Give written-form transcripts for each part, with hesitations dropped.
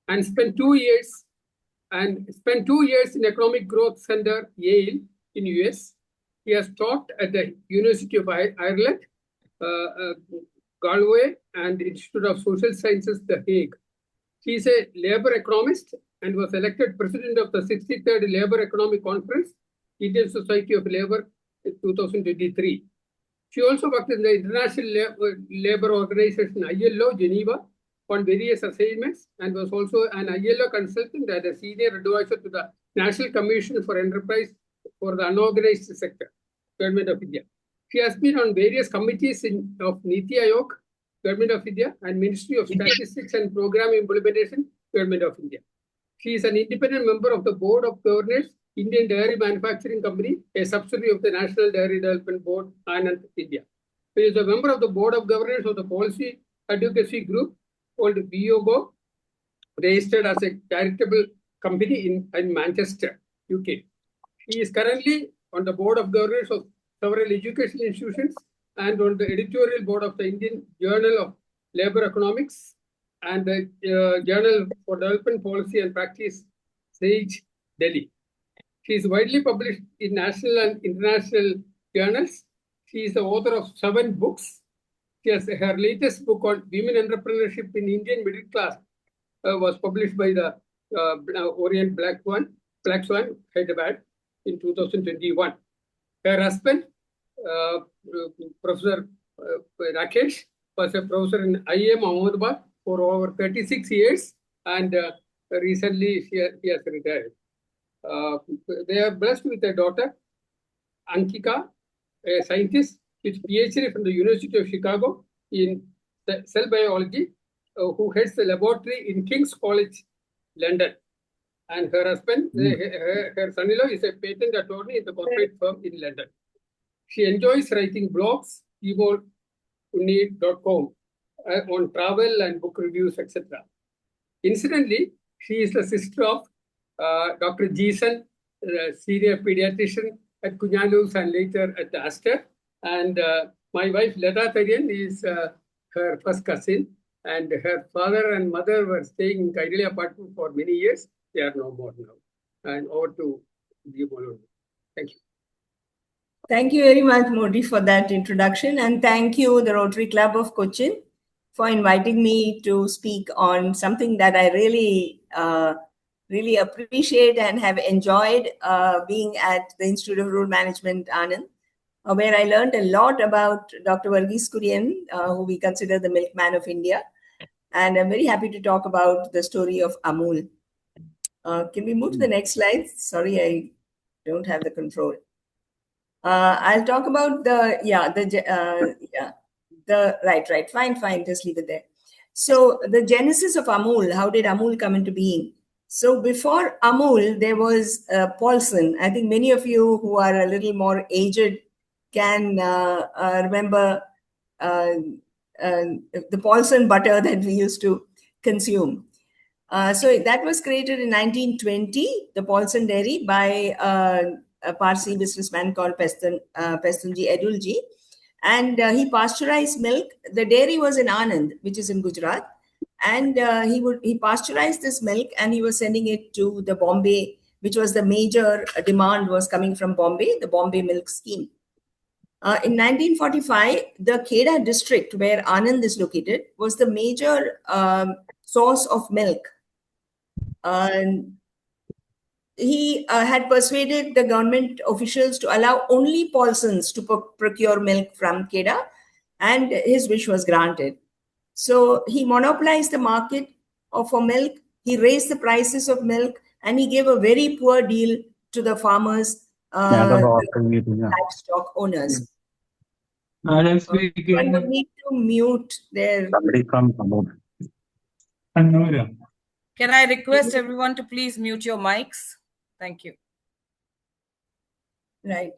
and spent 2 years in Economic Growth Center, Yale, in US. He has taught at the University of Ireland, Galway, and Institute of Social Sciences, The Hague. He is a labor economist and was elected president of the 63rd Labor Economic Conference, Indian Society of Labor, in 2023. She also worked in the International Labor Organization, ILO, Geneva, on various assignments, and was also an ILO consultant and a senior advisor to the National Commission for Enterprise for the Unorganized Sector, Government of India. She has been on various committees of Niti Aayog, Government of India, and Ministry of Statistics and Program Implementation, Government of India. She is an independent member of the Board of Governors, Indian Dairy Manufacturing Company, a subsidiary of the National Dairy Development Board, Anand, India. She is a member of the Board of Governors of the Policy Advocacy Group called BOGO, registered as a charitable company in Manchester, UK. He is currently on the Board of Governors of several educational institutions and on the editorial board of the Indian Journal of Labor Economics and the Journal for Development Policy and Practice, SAGE, Delhi. She is widely published in national and international journals. She is the author of 7 books. She has her latest book on women entrepreneurship in Indian middle class was published by the Orient Black Swan, Hyderabad, in 2021. Her husband, Professor Rakesh, was a professor in IIM Ahmedabad for over 36 years, and recently he has retired. They are blessed with a daughter, Ankika, a scientist with PhD from the University of Chicago in cell biology, who heads the laboratory in King's College, London. And her husband, her son-in-law, is a patent attorney in the corporate firm in London. She enjoys writing blogs, ebounni.com, on travel and book reviews, etc. Incidentally, she is the sister of Dr. Jason, senior pediatrician at Kunjalus and later at Aster. And my wife, Leda Kurien, is her first cousin. And her father and mother were staying in Kaidali apartment for many years. They are no more now. And over to you, Molu. Thank you. Thank you very much, Modi, for that introduction. And thank you, the Rotary Club of Cochin, for inviting me to speak on something that I really, really appreciate and have enjoyed being at the Institute of Rural Management, Anand, where I learned a lot about Dr. Verghese Kurien, who we consider the Milkman of India. And I'm very happy to talk about the story of AMUL. Can we move to the next slide? Sorry, I don't have the control. I'll talk about fine, just leave it there. So the genesis of AMUL, how did AMUL come into being? So before AMUL, there was Paulson. I think many of you who are a little more aged can remember the Paulson butter that we used to consume. So that was created in 1920, the Paulson Dairy, by a Parsi businessman called Pestunji Edulji. And he pasteurized milk. The dairy was in Anand, which is in Gujarat. And he pasteurized this milk and he was sending it to the Bombay, which was the major demand was coming from Bombay, the Bombay Milk Scheme. In 1945, the Kheda district, where Anand is located, was the major source of milk. He had persuaded the government officials to allow only Paulsons to procure milk from Kheda, and his wish was granted. So he monopolized the market for milk, he raised the prices of milk, and he gave a very poor deal to the farmers, livestock owners. One would need to mute their... Somebody from AMUL. Can I request everyone to please mute your mics? Thank you. Right.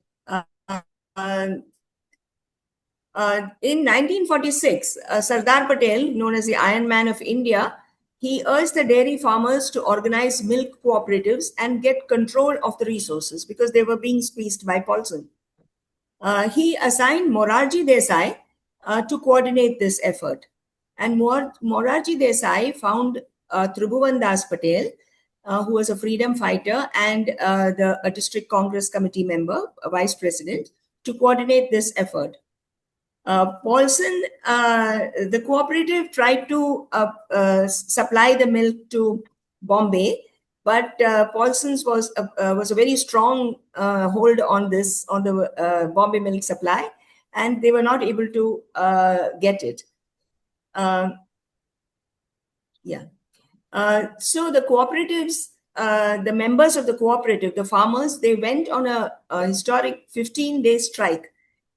In 1946, Sardar Patel, known as the Iron Man of India, he urged the dairy farmers to organize milk cooperatives and get control of the resources because they were being squeezed by Paulson. He assigned Morarji Desai to coordinate this effort. And Morarji Desai found Tribhuvan Das Patel, who was a freedom fighter and a district Congress committee member, a vice president, to coordinate this effort. Paulson, the cooperative tried to supply the milk to Bombay, but Paulson's was a very strong hold on the Bombay milk supply, and they were not able to get it. So the cooperatives, the members of the cooperative, the farmers, they went on a historic 15-day strike.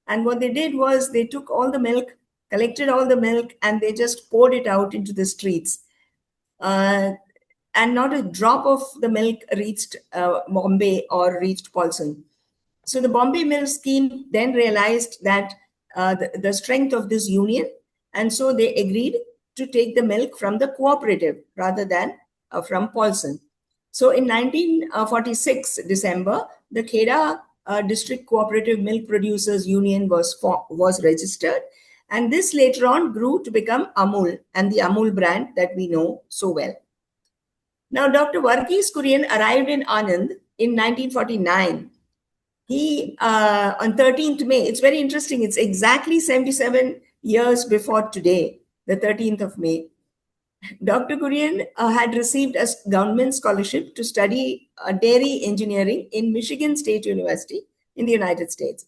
And what they did was they took all the milk, collected all the milk, and they just poured it out into the streets. And not a drop of the milk reached Bombay or reached Paulson. So the Bombay Mill Scheme then realized that the strength of this union, and so they agreed to take the milk from the cooperative rather than from Paulson. So in 1946, December, the Kheda District Cooperative Milk Producers Union was registered, and this later on grew to become AMUL and the AMUL brand that we know so well. Now, Dr. Verghese Kurien arrived in Anand in 1949. He, on 13th May, it's very interesting, it's exactly 77 years before today, the 13th of May. Dr. Kurien had received a government scholarship to study dairy engineering in Michigan State University in the United States.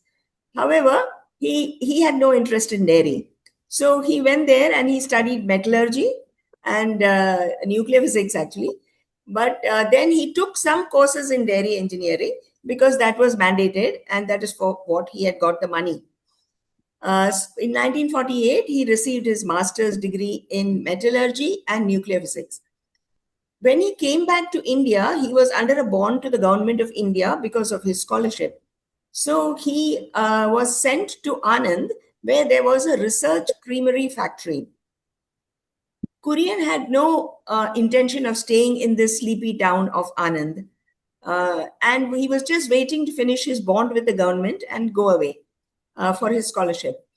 However, he had no interest in dairy. So he went there and he studied metallurgy and nuclear physics, actually. But then he took some courses in dairy engineering because that was mandated, and that is for what he had got the money. In 1948, he received his master's degree in metallurgy and nuclear physics. When he came back to India, he was under a bond to the government of India because of his scholarship. So he was sent to Anand, where there was a research creamery factory. Kurien had no intention of staying in this sleepy town of Anand. And he was just waiting to finish his bond with the government and go away for his scholarship.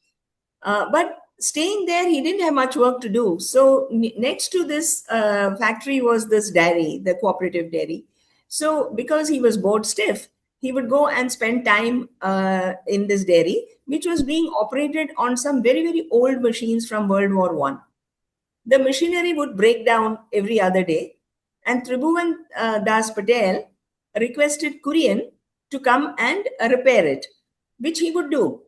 But staying there, he didn't have much work to do. So next to this factory was this dairy, the cooperative dairy. So because he was bored stiff, he would go and spend time in this dairy, which was being operated on some very, very old machines from World War I. The machinery would break down every other day, and Tribhuvan Das Patel requested Kurien to come and repair it, which he would do.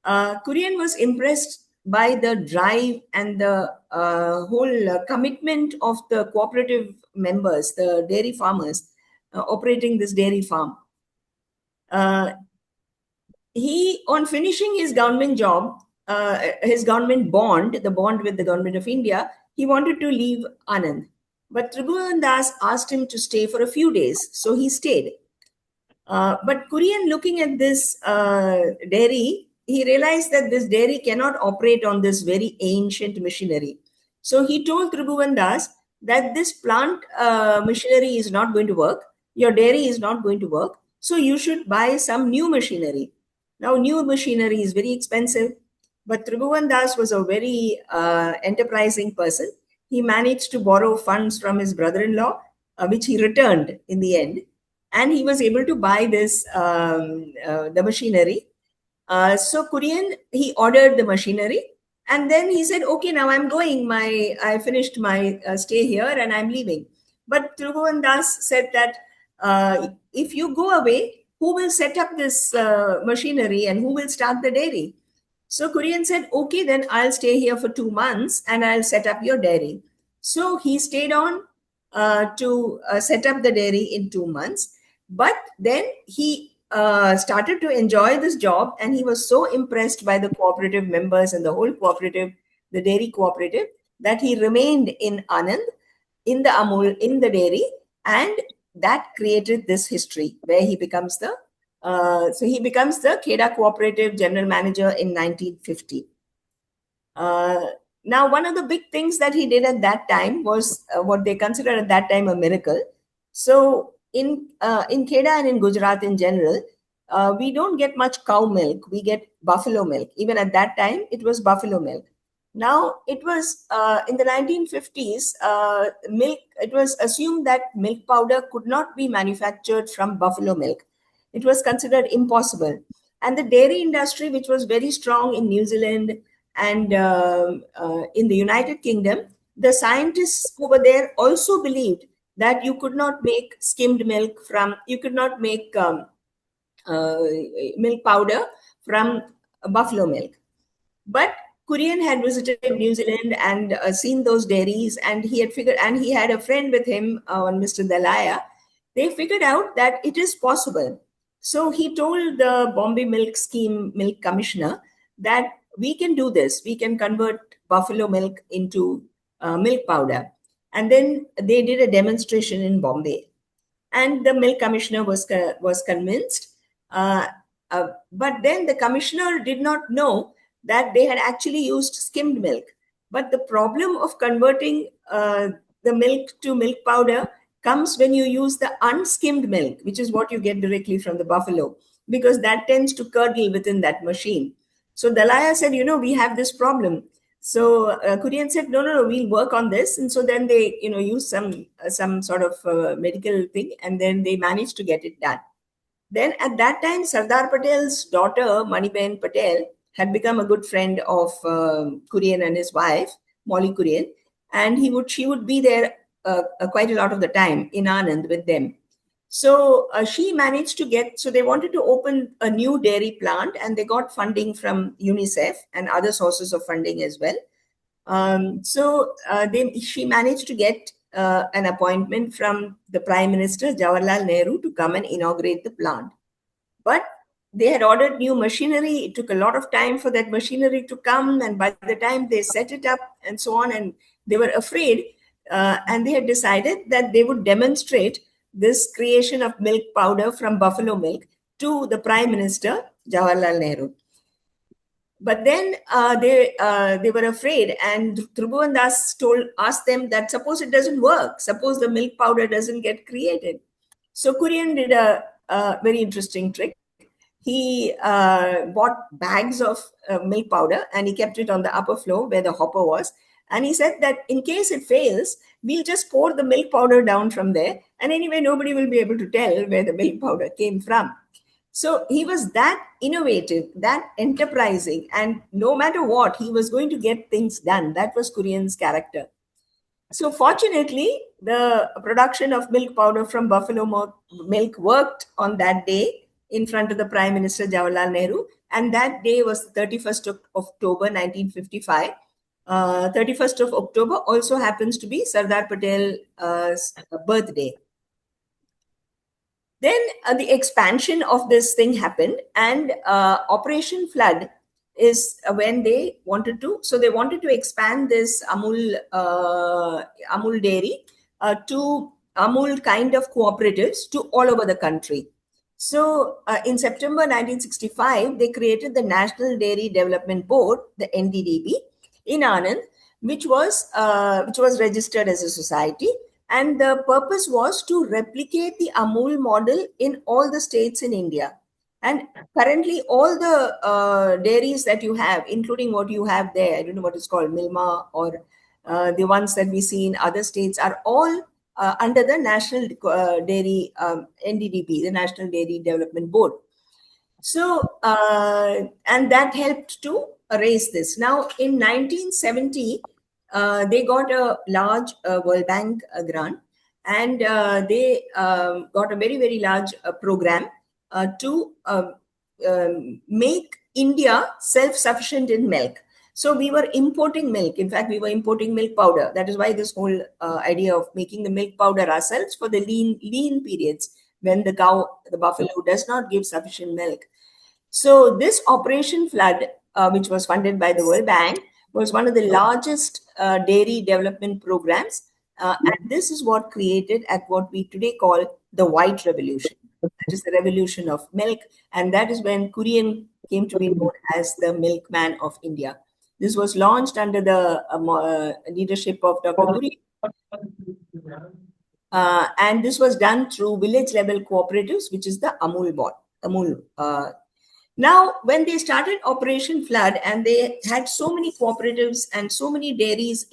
Kurien was impressed by the drive and the whole commitment of the cooperative members, the dairy farmers operating this dairy farm. He, on finishing his government job, his government bond, the bond with the government of India, he wanted to leave Anand. But Tribhuvan Das asked him to stay for a few days, so he stayed. But Kurien, looking at this dairy, he realized that this dairy cannot operate on this very ancient machinery. So he told Tribhuvan Das that this plant machinery is not going to work, your dairy is not going to work, so you should buy some new machinery. Now, new machinery is very expensive, but Tribhuvan Das was a very enterprising person. He managed to borrow funds from his brother-in-law, which he returned in the end, and he was able to buy this, the machinery. So Kurien, he ordered the machinery, and then he said, okay, now I'm going, I finished my stay here and I'm leaving. But Tribhuvan Das said that if you go away, who will set up this machinery and who will start the dairy? So Kurien said, okay, then I'll stay here for 2 months and I'll set up your dairy. So he stayed on to set up the dairy in 2 months. But then he started to enjoy this job, and he was so impressed by the cooperative members and the whole cooperative, the dairy cooperative, that he remained in Anand, in the AMUL, in the dairy, and that created this history where he becomes the Kheda Cooperative General Manager in 1950. Now, one of the big things that he did at that time was what they considered at that time a miracle. So in Kheda and in Gujarat in general, we don't get much cow milk. We get buffalo milk. Even at that time, it was buffalo milk. Now, it was in the 1950s, milk. It was assumed that milk powder could not be manufactured from buffalo milk. It was considered impossible. And the dairy industry, which was very strong in New Zealand and in the United Kingdom, the scientists over there also believed that you could not make skimmed milk from, you could not make uh, milk powder from buffalo milk. But Kurien had visited New Zealand and seen those dairies, and he had figured, and he had a friend with him, Mr. Dalaya. They figured out that it is possible. So he told the Bombay Milk Scheme Milk Commissioner that we can do this. We can convert buffalo milk into milk powder. And then they did a demonstration in Bombay, and the milk commissioner was convinced. Uh, but then the commissioner did not know that they had actually used skimmed milk. But the problem of converting the milk to milk powder comes when you use the unskimmed milk, which is what you get directly from the buffalo, because that tends to curdle within that machine. So Dalaya said, we have this problem. So Kurien said, no, we'll work on this. And so then they, use some sort of medical thing, and then they managed to get it done. Then at that time, Sardar Patel's daughter, Maniben Patel, had become a good friend of Kurien and his wife, Molly Kurien, and she would be there quite a lot of the time in Anand with them. So she managed to so they wanted to open a new dairy plant, and they got funding from UNICEF and other sources of funding as well. She managed to get an appointment from the Prime Minister, Jawaharlal Nehru, to come and inaugurate the plant. But they had ordered new machinery. It took a lot of time for that machinery to come. And by the time they set it up and so on, and they were afraid, and they had decided that they would demonstrate this creation of milk powder from buffalo milk to the Prime Minister, Jawaharlal Nehru. But then they were afraid, and Tribhuvan Das asked them that suppose it doesn't work, suppose the milk powder doesn't get created. So Kurien did a very interesting trick. He bought bags of milk powder, and he kept it on the upper floor where the hopper was. And he said that in case it fails, we'll just pour the milk powder down from there. And anyway, nobody will be able to tell where the milk powder came from. So he was that innovative, that enterprising, and no matter what, he was going to get things done. That was Kurien's character. So fortunately, the production of milk powder from buffalo milk worked on that day in front of the Prime Minister Jawaharlal Nehru. And that day was the 31st of October, 1955. 31st of October also happens to be Sardar Patel's birthday. Then the expansion of this thing happened, and Operation Flood is when they wanted to. So they wanted to expand this Amul dairy to Amul kind of cooperatives to all over the country. So in September 1965, they created the National Dairy Development Board, the NDDB, in Anand, which was registered as a society. And the purpose was to replicate the Amul model in all the states in India. And currently, all the dairies that you have, including what you have there, I don't know what it's called, Milma, or the ones that we see in other states, are all under the National Dairy NDDB, the National Dairy Development Board. So, and that helped to raise this. Now, in 1970, they got a large World Bank grant, and they got a very, very large program to make India self-sufficient in milk. So we were importing milk. In fact, we were importing milk powder. That is why this whole idea of making the milk powder ourselves for the lean periods when the buffalo does not give sufficient milk. So this Operation Flood, which was funded by the World Bank, was one of the largest dairy development programs. And this is what created at what we today call the White Revolution. That is the revolution of milk. And that is when Kurien came to be known as the Milkman of India. This was launched under the leadership of Dr. Kurien. And this was done through village level cooperatives, which is the AMUL board. AMUL. Now, when they started Operation Flood and they had so many cooperatives and so many dairies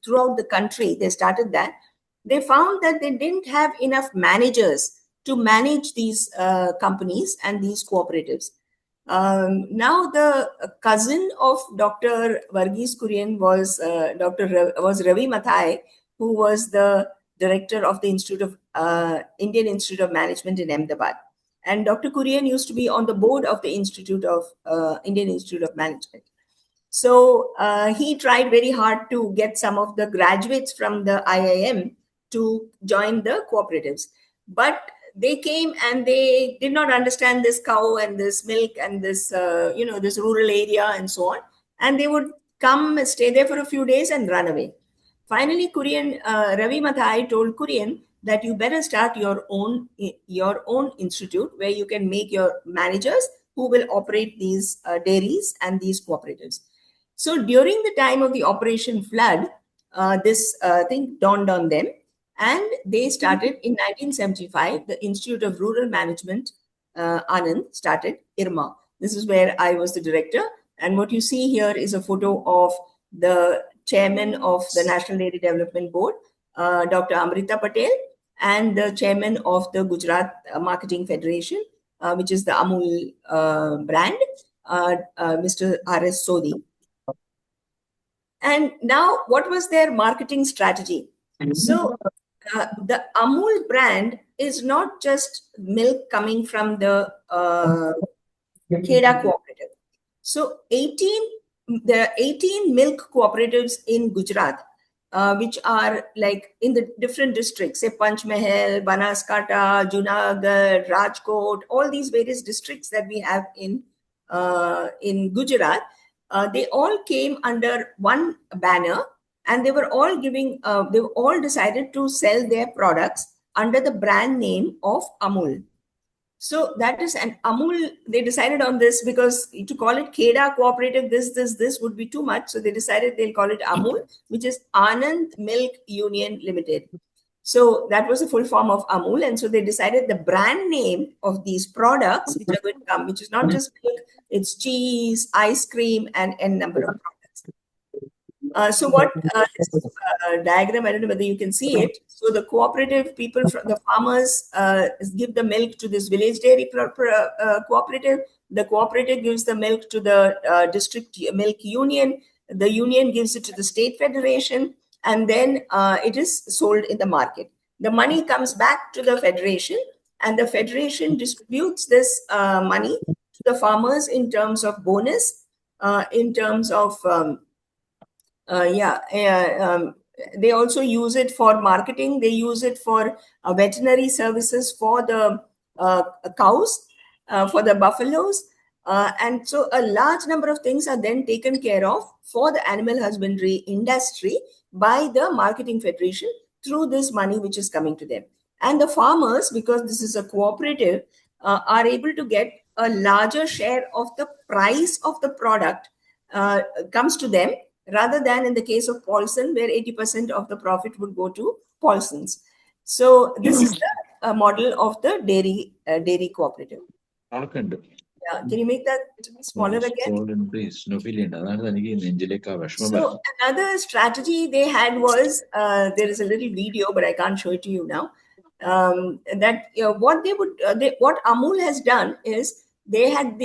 throughout the country, they started that. They found that they didn't have enough managers to manage these companies and these cooperatives. Now, the cousin of Dr. Verghese Kurien was Ravi Mathai, who was the director of the Indian Institute of Management in Ahmedabad. And Dr. Kurien used to be on the board of the Indian Institute of Management. So he tried very hard to get some of the graduates from the IIM to join the cooperatives. But they came and they did not understand this cow and this milk and this, this rural area and so on. And they would come, stay there for a few days and run away. Finally, Ravi Mathai told Kurien that you better start your own institute where you can make your managers who will operate these dairies and these cooperatives. So during the time of the Operation Flood, this thing dawned on them, and they started in 1975. The Institute of Rural Management, Anand, started IRMA. This is where I was the director, and what you see here is a photo of the chairman of the National Dairy Development Board, Dr. Amrita Patel, and the chairman of the Gujarat Marketing Federation, which is the AMUL brand, Mr. R.S. Sodhi. And now, what was their marketing strategy? So, the AMUL brand is not just milk coming from the Kheda cooperative. So, there are 18 milk cooperatives in Gujarat, which are like in the different districts, say Panchmahal, Banaskantha, Junagadh, Rajkot, all these various districts that we have in Gujarat. They all came under one banner, and they were all decided to sell their products under the brand name of AMUL. So that is an AMUL. They decided on this because to call it Kheda Cooperative, this would be too much. So they decided they'll call it AMUL, which is Anand Milk Union Limited. So that was the full form of AMUL. And so they decided the brand name of these products, which are going to come, which is not just milk, it's cheese, ice cream, and n number of products. So what this diagram, I don't know whether you can see it. So the cooperative people, the farmers give the milk to this village dairy cooperative. The cooperative gives the milk to the district milk union. The union gives it to the state federation, and then it is sold in the market. The money comes back to the federation, and the federation distributes this money to the farmers in terms of bonus, in terms of they also use it for marketing. They use it for veterinary services for the cows, for the buffaloes. And so a large number of things are then taken care of for the animal husbandry industry by the marketing federation through this money which is coming to them. And the farmers, because this is a cooperative, are able to get a larger share of the price of the product comes to them, rather than in the case of Paulson, where 80% of the profit would go to Paulson's. So this is the model of the dairy cooperative. Yeah, can you make that smaller again? So another strategy they had was, there is a little video, but I can't show it to you now. What AMUL has done is they had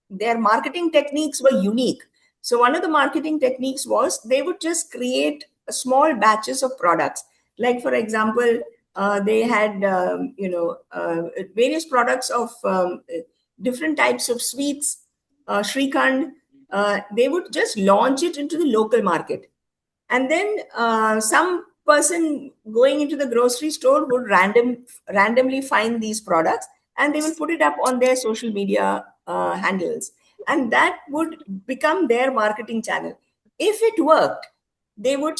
their marketing techniques were unique. So one of the marketing techniques was they would just create small batches of products. Like, for example, they had, various products of different types of sweets, Shrikand. They would just launch it into the local market. And then some person going into the grocery store would randomly find these products, and they will put it up on their social media handles. And that would become their marketing channel. If it worked, they would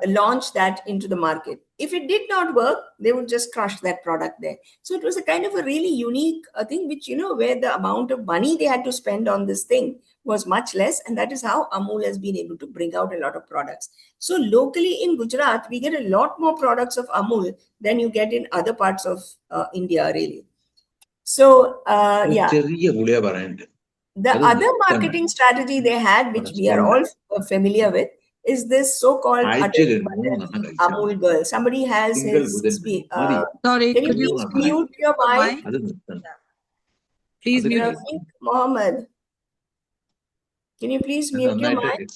launch that into the market. If it did not work, they would just crush that product there. So it was a kind of a really unique thing, which, where the amount of money they had to spend on this thing was much less. And that is how AMUL has been able to bring out a lot of products. So locally in Gujarat, we get a lot more products of AMUL than you get in other parts of India, really. So, yeah. The The other marketing strategy they had, which we are all familiar with, is this so-called Amul girl. Somebody has his Sorry, can you could you please mute your mic? Please mute. Rafiq Mohammed. Can you please mute your mic?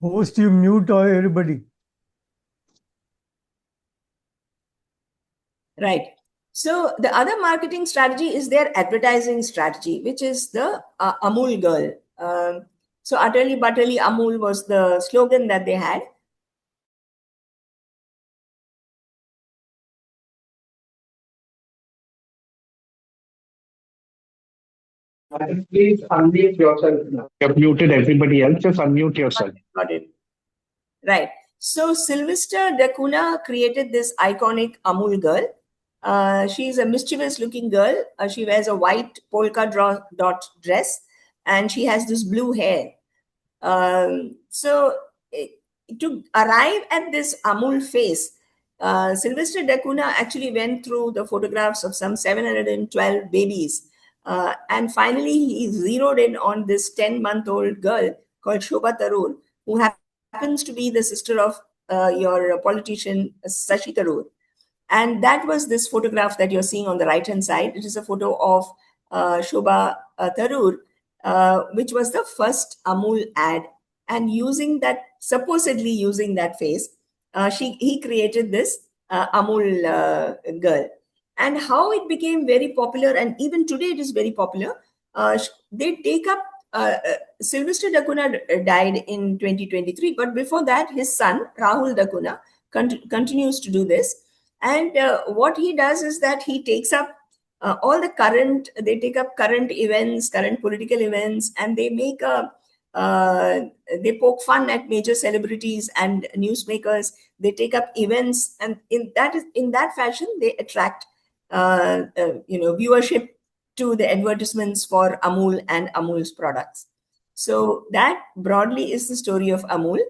Host, you mute everybody. Right. So the other marketing strategy is their advertising strategy, which is the Amul girl. So utterly butterly Amul was the slogan that they had. Please unmute yourself now. You have muted everybody else. Just unmute yourself. Got it. Right. So Sylvester Dacuna created this iconic Amul girl. She's a mischievous looking girl. She wears a white polka dot dress and she has this blue hair. To arrive at this Amul face, Sylvester Dacuna actually went through the photographs of some 712 babies. And finally, he zeroed in on this 10-month-old girl called Shobha Tharoor, who happens to be the sister of your politician Shashi Tharoor. And that was this photograph that you're seeing on the right-hand side. It is a photo of Shobha Tharoor, which was the first Amul ad. And supposedly using that face, he created this Amul girl. And how it became very popular, and even today it is very popular, they take up Sylvester Dacuna died in 2023, but before that, his son, Rahul Dacuna, continues to do this. And what he does is that he takes up they take up current events, current political events, and they make they poke fun at major celebrities and newsmakers. They take up events, and in that fashion, they attract viewership to the advertisements for Amul and Amul's products. So that broadly is the story of Amul.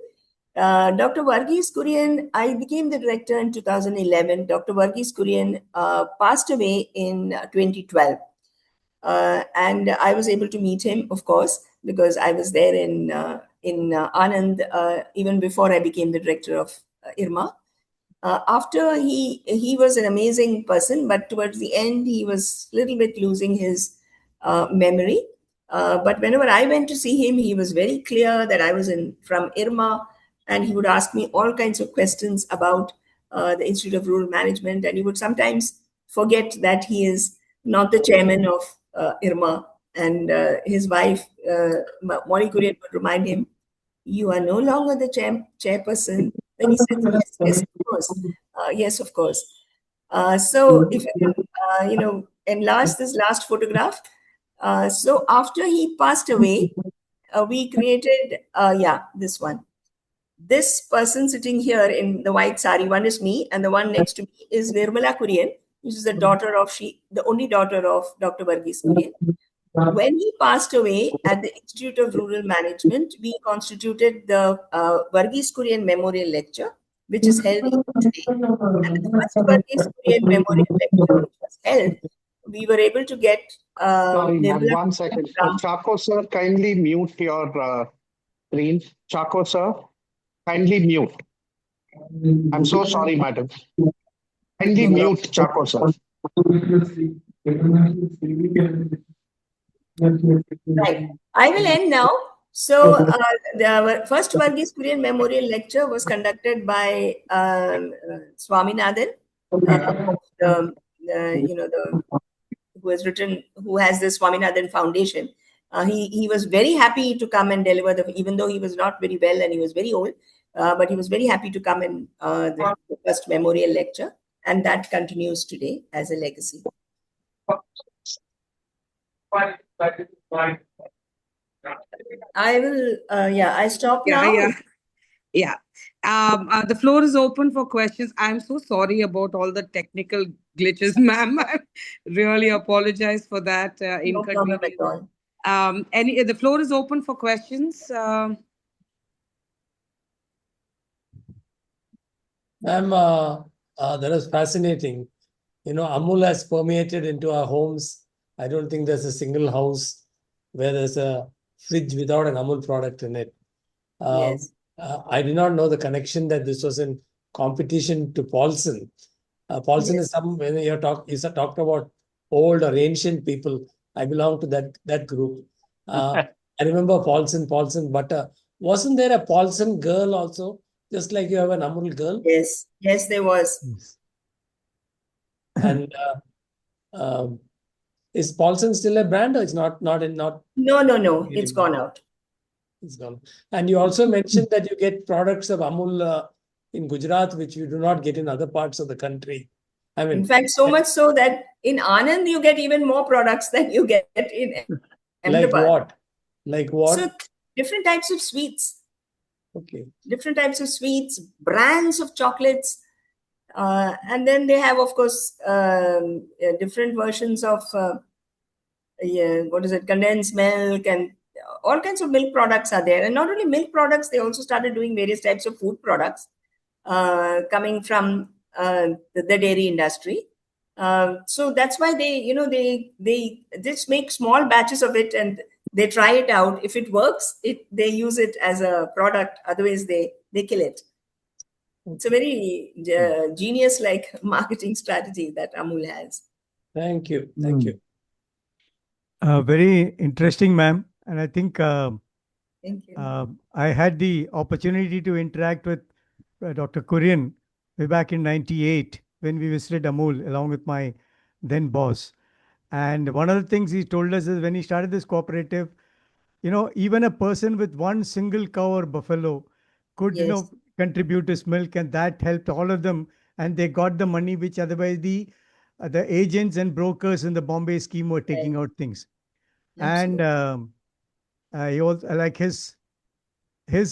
Dr. Verghese Kurien, I became the director in 2011. Dr. Verghese Kurien passed away in 2012. And I was able to meet him, of course, because I was there in Anand even before I became the director of IRMA. After he was an amazing person, but towards the end, he was a little bit losing his memory. But whenever I went to see him, he was very clear that I was from IRMA, and he would ask me all kinds of questions about the Institute of Rural Management, and he would sometimes forget that he is not the chairman of IRMA, and his wife, Molly Kurien, would remind him, "You are no longer the chairperson." Then he said, "Yes, of course. Yes, of course." So if you can, enlarge this last photograph. So after he passed away, we created, this one. This person sitting here in the white sari, one is me, and the one next to me is Nirmala Kurien, which is the only daughter of Dr. Verghese Kurien. When he passed away at the Institute of Rural Management, we constituted the Verghese Kurien Memorial Lecture, which is held today. And the first Verghese Kurien Memorial Lecture, which was held, we were able to get. Sorry, ma'am, 1 second. Chako sir, kindly mute your screen. Chako sir, kindly mute. I'm so sorry, madam. Kindly mute Chako sir. Right. I will end now. So the first Verghese Kurien Memorial Lecture was conducted by Swaminathan, who has the Swaminathan Foundation. He was very happy to come and deliver even though he was not very well and he was very old, but he was very happy to come in the first memorial lecture, and that continues today as a legacy. I will, I stop now. Yeah. The floor is open for questions. I'm so sorry about all the technical glitches, ma'am. I really apologize for that. No problem at all. The floor is open for questions. Ma'am, that is fascinating. Amul has permeated into our homes. I don't think there's a single house where there's a fridge without an Amul product in it. Yes. I did not know the connection that this was in competition to Paulson. Paulson is when you talked about old or ancient people. I belong to that group. I remember Paulson butter. Wasn't there a Paulson girl also? Just like you have an Amul girl? Yes, there was. Yes. And is Paulson still a brand, or it's not? No, it's gone out. It's gone. And you also mentioned that you get products of Amul in Gujarat, which you do not get in other parts of the country. I mean, in fact, so much so that in Anand you get even more products than you get in Ahmedabad. Like what? So different types of sweets. Okay. Different types of sweets, brands of chocolates. And then they have, of course, different versions of condensed milk, and all kinds of milk products are there. And not only milk products, they also started doing various types of food products coming from the dairy industry. So that's why they just make small batches of it and they try it out. If it works, they use it as a product. Otherwise, they kill it. It's a very genius-like marketing strategy that Amul has. Thank you. Thank you. Very interesting, ma'am. And I think Thank you. I had the opportunity to interact with Dr. Kurien way back in '98 when we visited Amul along with my then boss. And one of the things he told us is when he started this cooperative, even a person with one single cow or buffalo could, Yes. contribute his milk, and that helped all of them. And they got the money which otherwise the agents and brokers in the Bombay scheme were taking out things. Absolutely. And he also, like his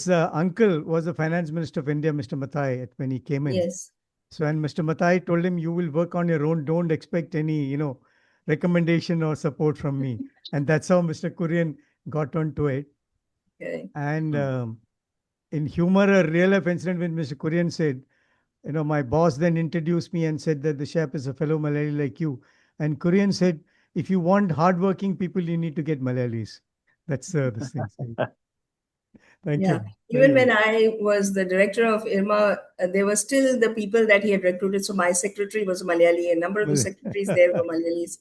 uncle was the finance minister of India, Mr. Mathai, when he came in. Yes. So, and Mr. Mathai told him, you will work on your own. Don't expect any, recommendation or support from me. And that's how Mr. Kurien got onto it. Okay. And in humor, a real life incident when Mr. Kurien said, my boss then introduced me and said that the chef is a fellow Malayali like you. And Kurien said, if you want hardworking people, you need to get Malayalis. That's this thing. Thank you. Even when I was the director of IRMA, there were still the people that he had recruited. So my secretary was a Malayali. A number of the secretaries there were Malayalis.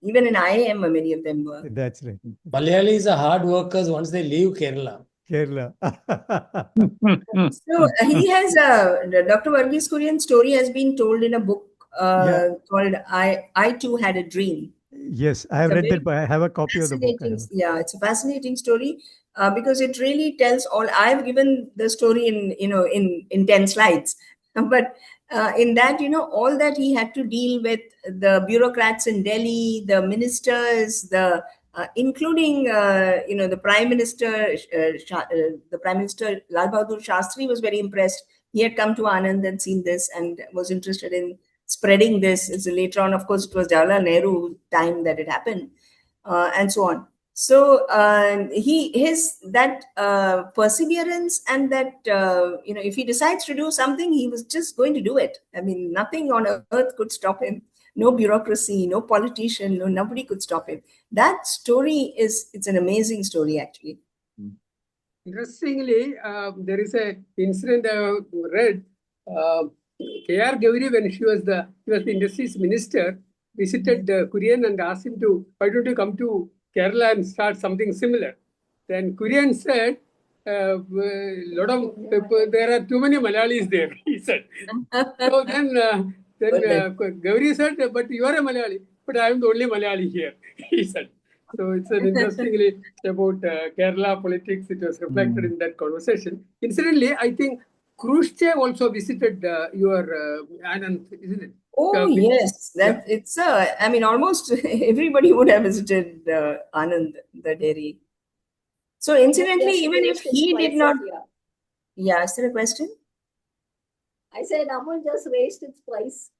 Even in IIM, many of them were. That's right. Malayalis are hard workers once they leave Kerala. So he has Dr. Verghese Kurien's story has been told in a book called I Too Had a Dream. Yes, I have read that, but I have a copy of the book. Yeah, it's a fascinating story because it really tells all. I've given the story in 10 slides, but in that, all that he had to deal with, the bureaucrats in Delhi, the ministers, including the Prime Minister, the Prime Minister Lal Bahadur Shastri was very impressed. He had come to Anand and seen this and was interested in spreading this. So later on, of course, it was Jawaharlal Nehru time that it happened, and so on. So his perseverance and that if he decides to do something, he was just going to do it. I mean, nothing on earth could stop him. No bureaucracy, no politician, nobody could stop him. That story it's an amazing story, actually. Interestingly, there is a incident I read. K.R. Gauri, when he was the industries minister, visited Kurien and asked him why don't you come to Kerala and start something similar? Then Kurien said, there are too many Malayalis there, he said. So then Gauri said, but you are a Malayali, but I am the only Malayali here, he said. So it's an interestingly about Kerala politics. It was reflected in that conversation. Incidentally, I think Khrushchev also visited your Anand, isn't it? Oh, yes. It's I mean, almost everybody would have visited Anand, the dairy. So incidentally, even if he did not... Yeah, is there a question? I said Amul just raised its price.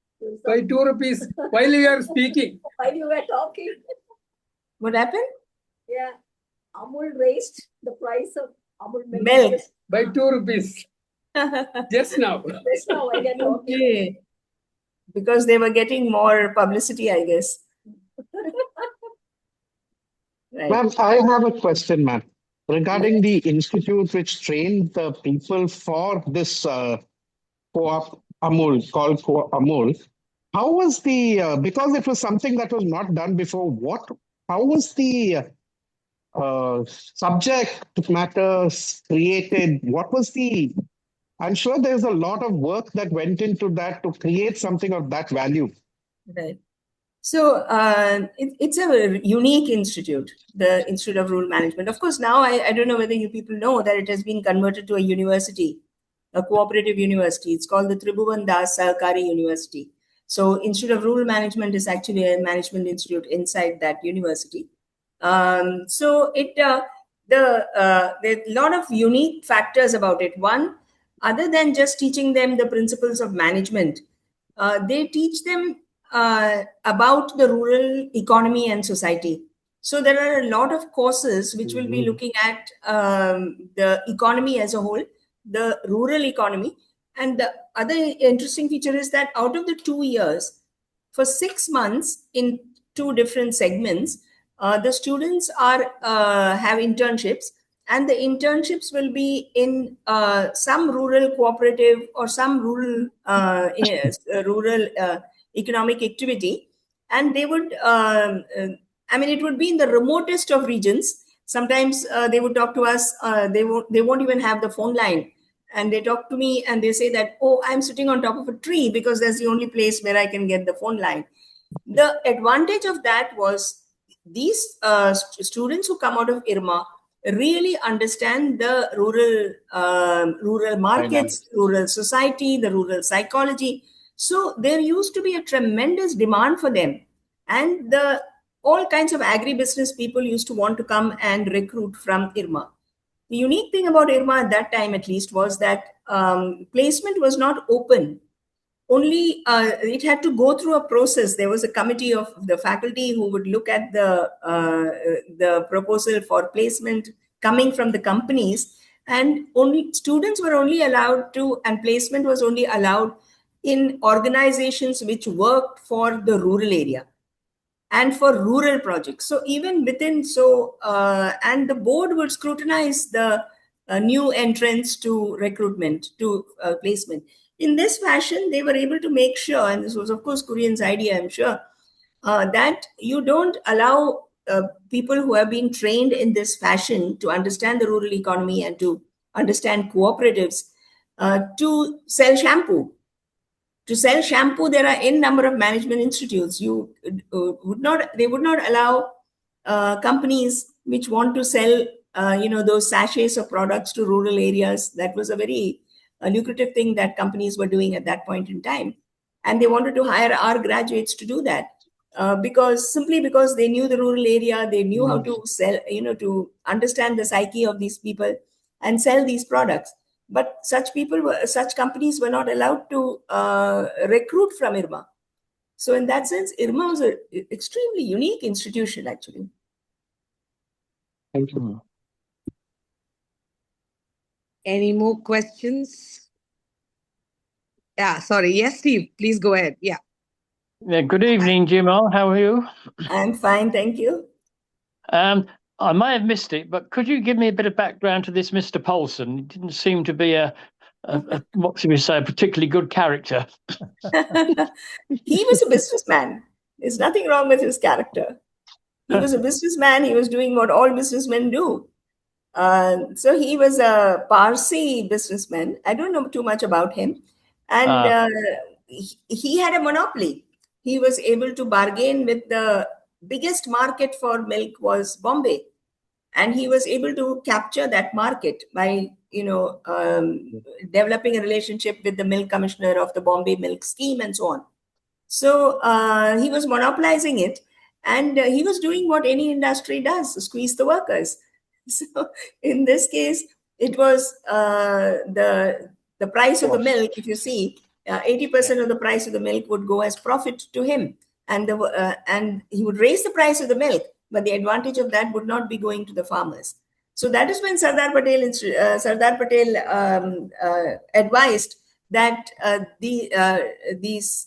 By 2 rupees while you are speaking. While you were talking. What happened? Yeah. Amul raised the price of Amul milk. By 2 rupees. Just now. Just now while you're talking. Okay. because they were getting more publicity, I guess. Right. Ma'am, I have a question, ma'am, regarding the institute which trained the people for this co-op AMUL, called co AMUL. How was the, because it was something that was not done before, how was the subject matter created? What was I'm sure there's a lot of work that went into that to create something of that value. Right. So it's a unique institute, the Institute of Rural Management. Of course, now I don't know whether you people know that it has been converted to a university, a cooperative university. It's called the Tribhuvan Das Sahakari University. So Institute of Rural Management is actually a management institute inside that university. So there's a lot of unique factors about it. One, other than just teaching them the principles of management, they teach them about the rural economy and society. So there are a lot of courses which will be looking at the economy as a whole, the rural economy. And the other interesting feature is that out of the 2 years, for 6 months in 2 different segments, the students are have internships, and the internships will be in some rural cooperative or some rural economic activity, and they would it would be in the remotest of regions. Sometimes they would talk to us, they won't even have the phone line, and they talk to me and they say that, oh, I'm sitting on top of a tree because that's the only place where I can get the phone line. The advantage of that was these students who come out of IRMA really understand the rural markets, rural society, the rural psychology. So there used to be a tremendous demand for them, and all kinds of agribusiness people used to want to come and recruit from IRMA. The unique thing about IRMA at that time, at least, was that placement was not open. Only it had to go through a process. There was a committee of the faculty who would look at the proposal for placement coming from the companies, and only students were only allowed to, and placement was only allowed in organizations which worked for the rural area and for rural projects. So even within, and the board would scrutinize the new entrants to recruitment, to placement. In this fashion, they were able to make sure, and this was, of course, Kurien's idea, I'm sure, that you don't allow people who have been trained in this fashion to understand the rural economy and to understand cooperatives to sell shampoo. To sell shampoo, there are n number of management institutes. They would not allow companies which want to sell, those sachets of products to rural areas. That was a very lucrative thing that companies were doing at that point in time, and they wanted to hire our graduates to do that because they knew the rural area, they knew how to sell, to understand the psyche of these people and sell these products. But such companies were not allowed to recruit from IRMA. So in that sense, IRMA was an extremely unique institution, actually. Thank you. Any more questions? Yeah, sorry. Yes, Steve, please go ahead. Yeah. Good evening, Jimal. How are you? I'm fine, thank you. I may have missed it, but could you give me a bit of background to this Mr. Paulson? He didn't seem to be a what should we say, a particularly good character. He was a businessman. There's nothing wrong with his character. He was a businessman. He was doing what all businessmen do. So he was a Parsi businessman. I don't know too much about him. And he had a monopoly. He was able to bargain with the biggest market for milk was Bombay. And he was able to capture that market by, developing a relationship with the milk commissioner of the Bombay milk scheme and so on. So he was monopolizing it. And he was doing what any industry does, squeeze the workers. So in this case, it was the price of the milk. If you see, 80% of the price of the milk would go as profit to him. And he would raise the price of the milk, but the advantage of that would not be going to the farmers. So that is when Sardar Patel advised that these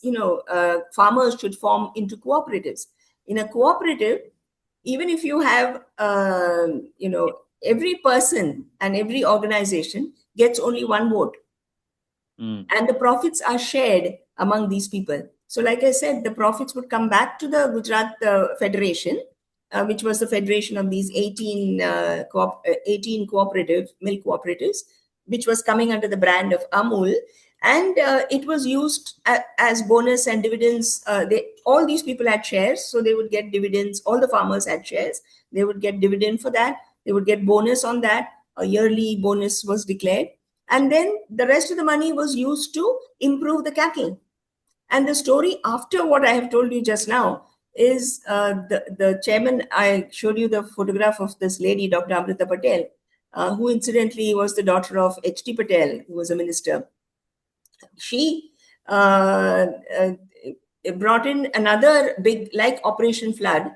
farmers should form into cooperatives. In a cooperative, even if you have every person and every organization gets only one vote, and the profits are shared among these people. So, like I said, the profits would come back to the Gujarat Federation, which was the federation of these 18 cooperative milk cooperatives, which was coming under the brand of AMUL. And it was used as bonus and dividends. All these people had shares, so they would get dividends. All the farmers had shares. They would get dividend for that. They would get bonus on that. A yearly bonus was declared. And then the rest of the money was used to improve the cattle. And the story after what I have told you just now is the chairman. I showed you the photograph of this lady, Dr. Amrita Patel, who incidentally was the daughter of H.T. Patel, who was a minister. She brought in another big, like Operation Flood.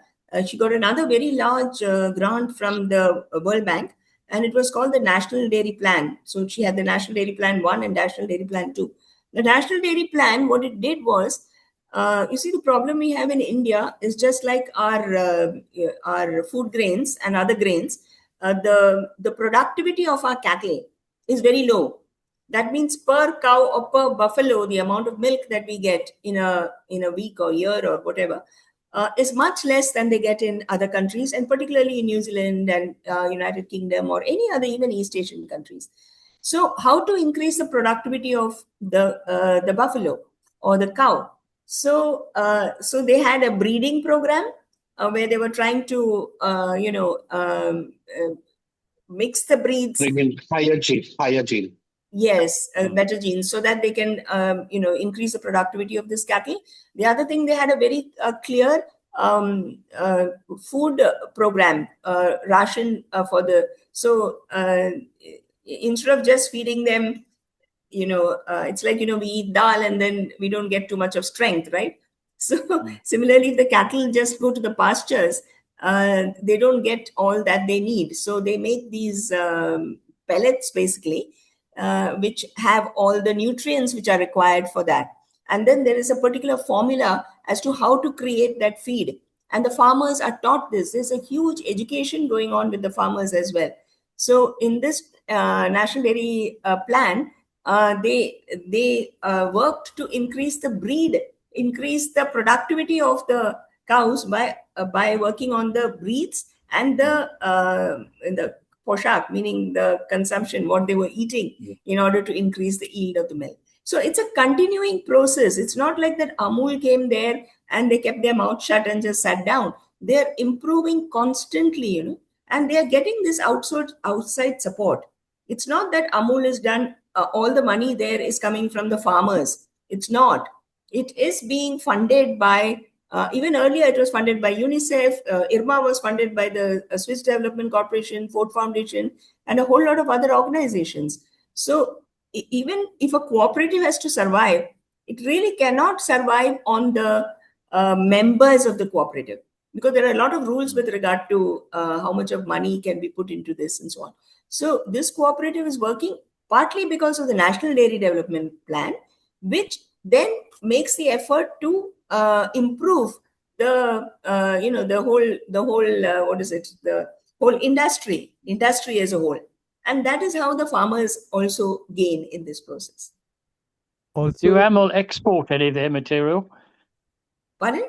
She got another very large grant from the World Bank, and it was called the National Dairy Plan. So she had the National Dairy Plan 1 and National Dairy Plan 2. The National Dairy Plan, what it did was, you see, the problem we have in India is just like our food grains and other grains. The productivity of our cattle is very low. That means per cow or per buffalo, the amount of milk that we get in a week or year or whatever is much less than they get in other countries, and particularly in New Zealand and United Kingdom or any other, even East Asian countries. So, how to increase the productivity of the buffalo or the cow? So, so they had a breeding program where they were trying to, mix the breeds. Bring in higher gene. Yes, better genes, so that they can, increase the productivity of this cattle. The other thing, they had a very clear food program, ration for the. So instead of just feeding them, it's like, we eat dal and then we don't get too much of strength, right? So similarly, if the cattle just go to the pastures, they don't get all that they need. So they make these pellets, basically, which have all the nutrients which are required for that. And then there is a particular formula as to how to create that feed. And the farmers are taught this. There's a huge education going on with the farmers as well. So in this National Dairy Plan, they worked to increase the breed, increase the productivity of the cows by working on the breeds and the poshak, meaning the consumption, what they were eating, in order to increase the yield of the milk. So it's a continuing process. It's not like that AMUL came there and they kept their mouth shut and just sat down. They're improving constantly, and they are getting this outside support. It's not that AMUL is done, all the money there is coming from the farmers. It's not. It is being funded by, even earlier it was funded by UNICEF, IRMA was funded by the Swiss Development Corporation, Ford Foundation, and a whole lot of other organizations. So even if a cooperative has to survive, it really cannot survive on the members of the cooperative, because there are a lot of rules with regard to how much of money can be put into this and so on. So this cooperative is working partly because of the National Dairy Development Plan, which then makes the effort to improve the whole industry as a whole. And that is how the farmers also gain in this process. Also, do AMUL export any of their material? Pardon?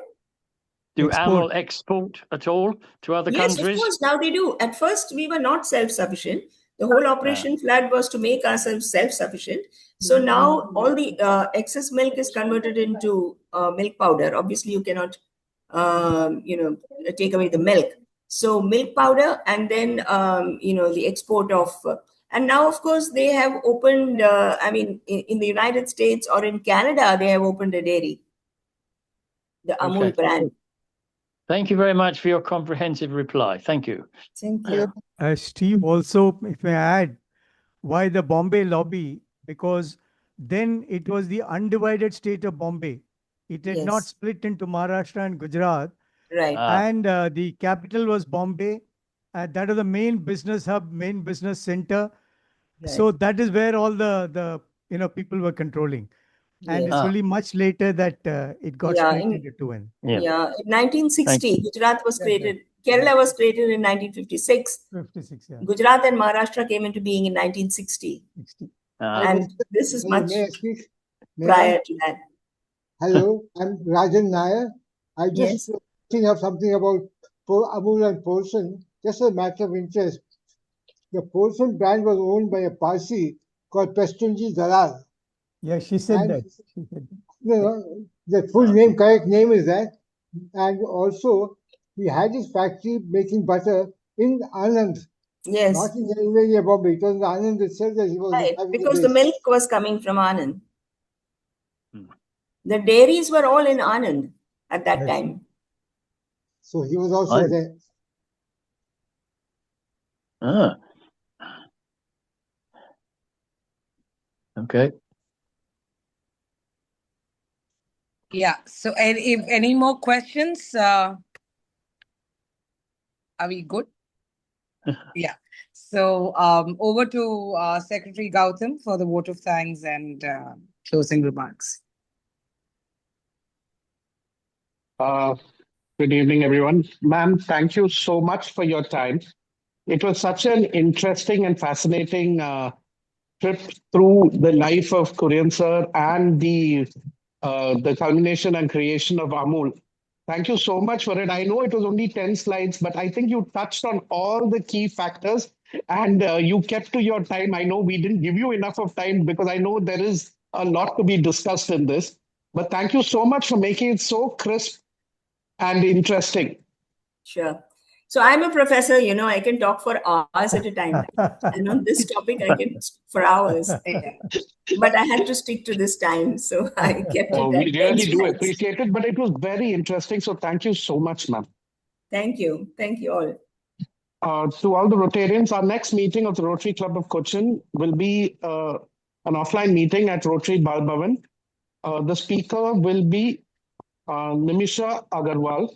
Do AMUL export at all to other countries? Yes, of course, now they do. At first, we were not self-sufficient. The whole Operation Flood was to make ourselves self-sufficient. So now all the excess milk is converted into milk powder. Obviously, you cannot, take away the milk. So milk powder, and then, the export of. And now, of course, they have opened, in the United States or in Canada, they have opened a dairy, the AMUL brand. Thank you very much for your comprehensive reply. Thank you. Thank you. Steve, also, if I add, why the Bombay lobby? Because then it was the undivided state of Bombay. It had not split into Maharashtra and Gujarat. Right. And the capital was Bombay. That is the main business hub, main business center. Right. So that is where all the people were controlling. And Yes. it's only much later that it got Yeah, split in- into two. And Yeah, in 1960, Gujarat was Yes, created. Kerala was created in 1956. 56, yeah. Gujarat and Maharashtra came into being in 1960. 60. And this is much May I speak? May prior I? to that. Hello, I'm Rajan Nair. I Yes. just think of something about Amul and Polson, just a matter of interest. The Polson brand was owned by a Parsi called Pestunji Dalal. Yeah, she said And that. She said that. you know, the full name, correct name is that. And also, he had his factory making butter in Anand, Yes. not in the area of Bombay. It was in Anand itself that he was Right, having because the the base. milk was coming from Anand. Hmm. The dairies were all in Anand at that Yes. time. So he was also Right. there. Ah. Okay. Yeah. So, if any more questions, are we good? Yeah. So, over to Secretary Gautam for the vote of thanks and closing remarks. Good evening, everyone. Ma'am, thank you so much for your time. It was such an interesting and fascinating trip through the life of Kurien sir and the culmination and creation of Amul. Thank you so much for it. I know it was only 10 slides, but I think you touched on all the key factors and you kept to your time. I know we didn't give you enough of time because I know there is a lot to be discussed in this. But thank you so much for making it so crisp and interesting. Sure. So I'm a professor, I can talk for hours at a time. And on this topic, I can speak for hours. But I had to stick to this time. So I kept it We at 10 really do slides. appreciate it, but it was very interesting. So thank you so much, ma'am. Thank you. Thank you all. To all the Rotarians, our next meeting of the Rotary Club of Cochin will be an offline meeting at Rotary Bal Bhavan. The speaker will be Nimisha Agarwal.